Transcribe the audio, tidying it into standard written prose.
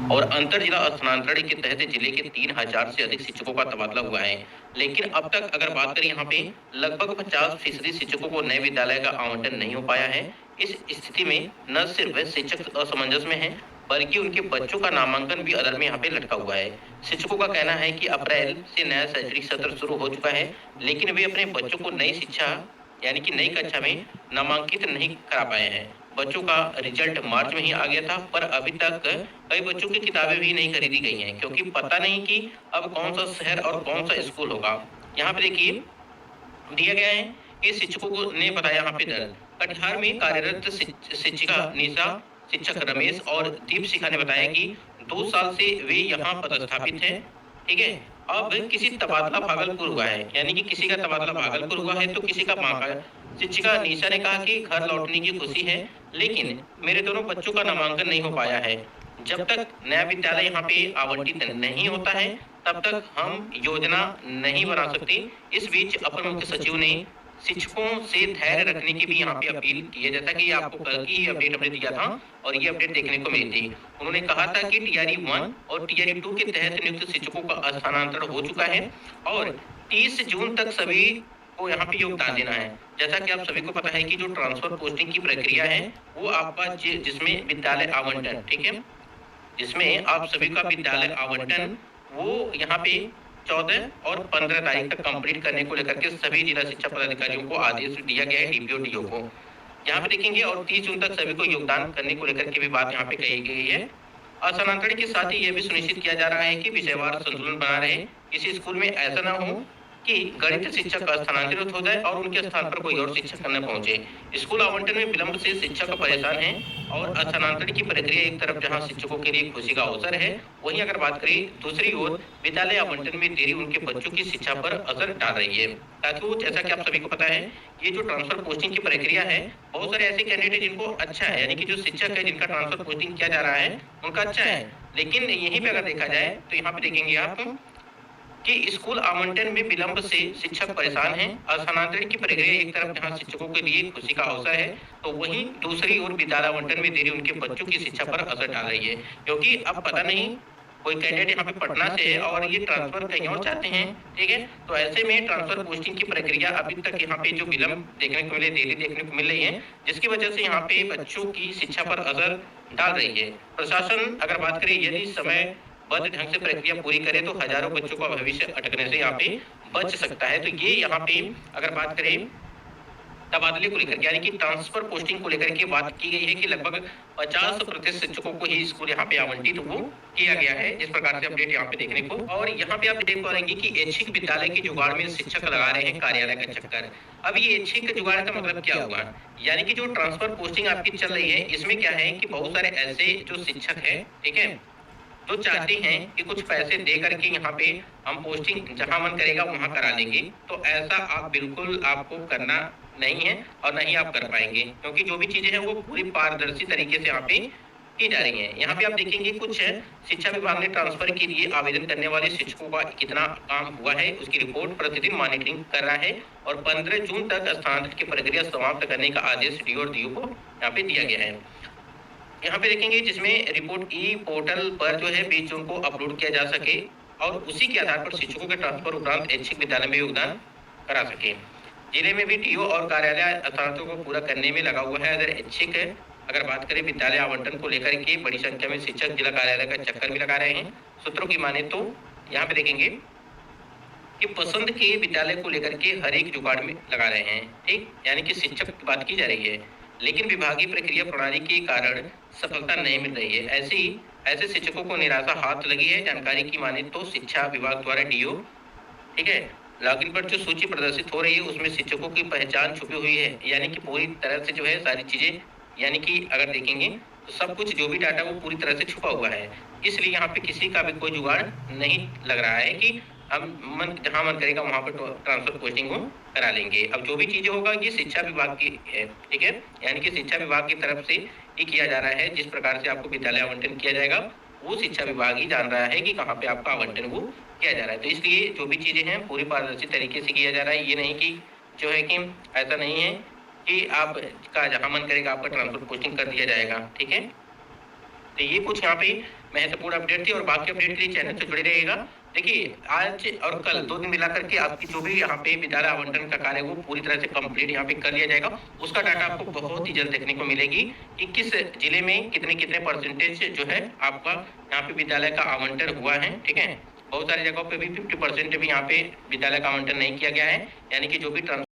और अंतर जिला स्थानांतरण के तहत जिले के 3000 से अधिक शिक्षकों का तबादला हुआ है। लेकिन अब तक अगर बात करें यहाँ पे लगभग 50% शिक्षकों को नए विद्यालय का आवंटन नहीं हो पाया है। इस स्थिति में न सिर्फ शिक्षक असमंजस में हैं, बल्कि उनके बच्चों का नामांकन भी अधर में यहाँ पे लटका हुआ है। शिक्षकों का कहना है कि अप्रैल से नया शैक्षणिक सत्र शुरू हो चुका है, लेकिन वे अपने बच्चों को नई शिक्षा यानी कि नई कक्षा में नामांकित नहीं करा पाए हैं। बच्चों का रिजल्ट मार्च में ही आ गया था, पर अभी तक कई बच्चों की किताबें भी नहीं खरीदी गई हैं, क्योंकि पता नहीं कि अब कौन सा शहर और कौन सा स्कूल होगा। यहाँ पे देखिए दिया गया है कि शिक्षकों को ने बताया यहाँ पे दर्ज कटिहार में कार्यरत शिक्षिका निशा, शिक्षक रमेश और दीपशिखा ने बताया कि 2 साल से वे यहाँ पदस्थापित हैं। ठीक है, अब किसी तबादला भागलपुर हुआ है, यानी कि किसी का तबादला भागलपुर हुआ है तो किसी का बांका। शिक्षिका निशा ने कहा कि घर लौटने की खुशी है, लेकिन मेरे दोनों बच्चों का नामांकन नहीं हो पाया है। जब तक नया विद्यालय यहाँ पे आवंटित नहीं होता है, तब तक हम योजना नहीं बना सकते। इस बीच अपर मुख्य सचिव ने शिक्षकों से धैर्य रखने की भी यहाँ पे अपील की है, जैसा कि आपको कल की अपडेट हमने दिया था और ये अपडेट देखने को मिली थी। उन्होंने कहा था कि टीआरई 1 और टीआरई 2 के तहत नियुक्त शिक्षकों का स्थानांतरण हो चुका है और 30 जून तक सभी को यहाँ पे योगदान देना है। जैसा कि आप सभी को पता है कि जो ट्रांसफर पोस्टिंग की प्रक्रिया है वो आपका जिसमें विद्यालय आवंटन, ठीक है, जिसमें आप सभी का विद्यालय आवंटन वो यहाँ पे 14 और 15 तारीख तक कंप्लीट करने को लेकर के सभी जिला शिक्षा पदाधिकारियों को आदेश दिया गया है, डीपीओ डीओ को। यहाँ पे देखेंगे और 30 जून तक सभी को योगदान करने को लेकर के भी बात यहाँ पे कही गई है। स्थानांतरण के साथ ही यह भी सुनिश्चित किया जा रहा है कि विषयवार संतुलन बना रहे। किसी स्कूल में ऐसा ना हो कि गणित शिक्षक स्थानांतरित हो जाए और उनके स्थान पर कोई और शिक्षक न पहुंचे। स्कूल आवंटन में विलंब से शिक्षक परेशान है और स्थानांतरण की प्रक्रिया एक तरफ जहां शिक्षकों के लिए खुशी का अवसर है, वहीं अगर बात करें दूसरी ओर विद्यालय आवंटन में देरी उनके बच्चों की शिक्षा पर असर डाल रही है। साथियों, जैसा कि आप सभी को पता है, ये जो ट्रांसफर पोस्टिंग की प्रक्रिया है, बहुत सारे ऐसे कैंडिडेट जिनको अच्छा है, यानी कि जो शिक्षक है जिनका ट्रांसफर पोस्टिंग किया जा रहा है उनका अच्छा है, लेकिन यहीं पे अगर देखा जाए तो यहाँ पे देखेंगे आप कि स्कूल आवंटन में विलंब से शिक्षक परेशान हैं। स्थानांतरण की प्रक्रिया एक तरफ जहां शिक्षकों के लिए खुशी का अवसर है, तो वहीं दूसरी ओर विद्यालय आवंटन में देरी उनके बच्चों की शिक्षा पर असर डाल रही है, क्योंकि अब पता नहीं कोई कैंडिडेट यहाँ पे पटना से है और ये ट्रांसफर कहीं और चाहते हैं। ठीक है, तो ऐसे में ट्रांसफर पोस्टिंग की प्रक्रिया अभी तक यहाँ पे जो विलंब देखने को मिले, देरी देखने को मिल रही है, जिसकी वजह से यहाँ पे बच्चों की शिक्षा पर असर डाल रही है। प्रशासन अगर बात करें यदि समय बद्ध ढंग से प्रक्रिया पूरी करे तो हजारों बच्चों का भविष्य अटकने से यहाँ पे बच सकता है। तो ये यहाँ पे अगर बात करें तबादले को लेकर, यानी कि ट्रांसफर पोस्टिंग को लेकर के बात की गई है कि लगभग 50% शिक्षकों को ही स्कूल यहाँ पे आवंटित वो किया गया है, जिस प्रकार से अपडेट यहाँ पे देखने को। और यहाँ पे आप देख पाएंगे कि ऐच्छिक विद्यालय के जुगाड़ में शिक्षक लगा रहे हैं कार्यालय का चक्कर। अब ये ऐच्छिक जुगाड़ का मतलब क्या हुआ, यानी कि जो ट्रांसफर पोस्टिंग आपकी चल रही है इसमें क्या है कि बहुत सारे ऐसे जो शिक्षक है, ठीक है, जो चाहते हैं कि कुछ पैसे दे करके यहाँ पे हम पोस्टिंग जहां मन करेगा वहां करा लेंगे, तो ऐसा आप बिल्कुल आपको करना नहीं है और नहीं आप कर पाएंगे, क्योंकि जो भी चीजें हैं वो पूरी पारदर्शी तरीके से यहाँ पे की जा रही है। यहाँ पे आप देखेंगे कुछ शिक्षा विभाग ने ट्रांसफर के लिए आवेदन करने वाले शिक्षकों का कितना काम हुआ है उसकी रिपोर्ट प्रतिदिन मॉनिटरिंग कर रहा है और 15 जून तक स्थानांतरण की प्रक्रिया समाप्त करने का आदेश डीओ और डीओ को यहाँ पे दिया गया है। यहाँ पे देखेंगे जिसमें रिपोर्ट ई पोर्टल पर जो है 20 जून को अपलोड किया जा सके और उसी के आधार पर शिक्षकों के ट्रांसफर उपरांत ऐच्छिक विद्यालय में योगदान करा सके। जिले में भी डीओ और कार्यालय स्थानांतरों को पूरा करने में लगा हुआ है। अगर ऐच्छिक अगर बात करें विद्यालय आवंटन को लेकर के बड़ी संख्या में शिक्षक जिला कार्यालय का चक्कर भी लगा रहे हैं। सूत्रों की माने तो यहाँ पे देखेंगे कि पसंद के विद्यालय को लेकर के हर एक जुगाड़ में लगा रहे हैं, ठीक, यानी कि शिक्षक की बात की जा रही है, लेकिन विभागीय प्रक्रिया प्रणाली के कारण सफलता नहीं मिल रही है। ऐसे शिक्षकों को निराशा हाथ लगी है। जानकारी की माने तो शिक्षा विभाग द्वारा डीओ, ठीक है, लॉगिन पर जो सूची प्रदर्शित हो रही है उसमें शिक्षकों की पहचान छुपी हुई है, यानी कि पूरी तरह से जो है सारी चीजें, यानी कि अगर देखेंगे तो सब कुछ जो भी डाटा वो पूरी तरह से छुपा हुआ है। इसलिए यहाँ पे किसी का भी कोई जुगाड़ नहीं लग रहा है कि हम जहाँ मन करेगा वहां पर ट्रांसफर पोस्टिंग को करा लेंगे। अब जो भी चीजें होगा ये शिक्षा विभाग की है, ठीक है, यानी कि शिक्षा विभाग की तरफ से ही किया जा रहा है। जिस प्रकार से आपको विद्यालय आवंटन किया जाएगा वो शिक्षा विभाग ही जान रहा है कि कहाँ पे आपका आवंटन वो किया जा रहा है। तो इसलिए जो भी चीजें हैं पूरी पारदर्शी तरीके से किया जा रहा है। ये नहीं कि जो है कि ऐसा नहीं है कि आपका जहाँ मन करेगा आपका ट्रांसफर पोस्टिंग कर दिया जाएगा, ठीक है। तो ये कुछ यहाँ पे महत्वपूर्ण अपडेट थी और बाकी अपडेट के लिए चैनल से जुड़े रहिएगा। देखिए, आज और कल 2 दिन मिलाकर के आपकी जो भी यहाँ पे विद्यालय आवंटन का कार्य है वो पूरी तरह से कंप्लीट यहाँ पे कर लिया जाएगा। उसका डाटा आपको बहुत ही जल्द देखने को मिलेगी कि किस जिले में कितने-कितने परसेंटेज जो है आपका यहाँ पे विद्यालय का आवंटन हुआ है, ठीक है? बहुत सारी जगहों पे भी 50% भी यहाँ पे विद्यालय का आवंटन नहीं किया गया है, यानी कि जो भी ट्रांस